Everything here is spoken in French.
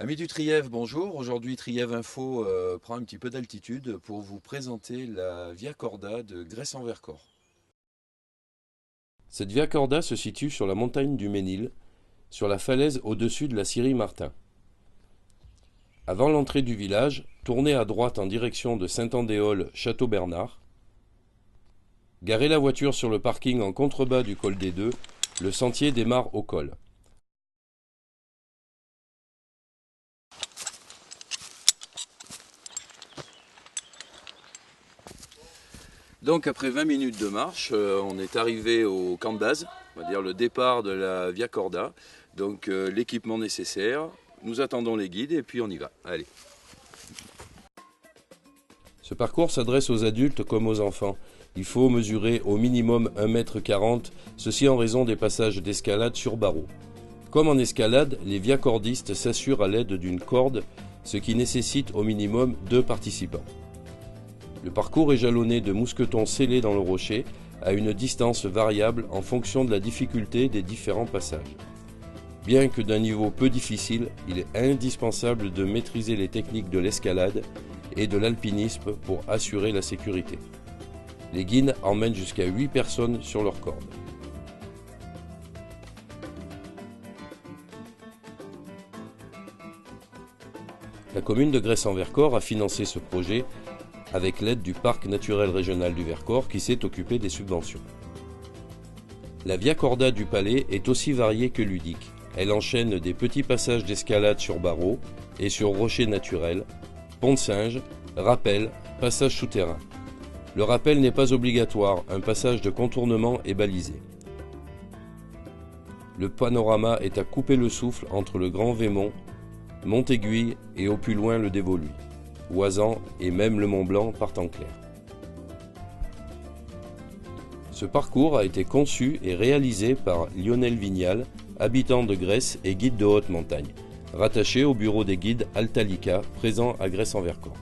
Amis du Trièves, bonjour. Aujourd'hui, Trièves Info prend un petit peu d'altitude pour vous présenter la Via Corda de Gresse-en-Vercors. Cette Via Corda se situe sur la montagne du Ménil, sur la falaise au-dessus de la scierie Martin. Avant l'entrée du village, tournez à droite en direction de Saint-Andéol-Château-Bernard. Garez la voiture sur le parking en contrebas du col des Deux. Le sentier démarre au col. Donc après 20 minutes de marche, on est arrivé au camp de base, on va dire le départ de la Via Corda. Donc l'équipement nécessaire, nous attendons les guides et puis on y va. Allez. Ce parcours s'adresse aux adultes comme aux enfants. Il faut mesurer au minimum 1,40 m, ceci en raison des passages d'escalade sur barreaux. Comme en escalade, les viacordistes s'assurent à l'aide d'une corde, ce qui nécessite au minimum 2 participants. Le parcours est jalonné de mousquetons scellés dans le rocher à une distance variable en fonction de la difficulté des différents passages. Bien que d'un niveau peu difficile, il est indispensable de maîtriser les techniques de l'escalade et de l'alpinisme pour assurer la sécurité. Les guides emmènent jusqu'à 8 personnes sur leur corde. La commune de Gresse-en-Vercors a financé ce projet avec l'aide du Parc naturel régional du Vercors qui s'est occupé des subventions. La Via Corda du Palais est aussi variée que ludique. Elle enchaîne des petits passages d'escalade sur barreaux et sur rochers naturels, pont de singe, rappel, passage souterrain. Le rappel n'est pas obligatoire, un passage de contournement est balisé. Le panorama est à couper le souffle entre le Grand Vémont, Montéguille et au plus loin le Dévoluy. Oisans et même le Mont Blanc partent en clair. Ce parcours a été conçu et réalisé par Lionel Vignal, habitant de Gresse et guide de haute montagne, rattaché au bureau des guides Altalica, présent à Gresse-en-Vercors.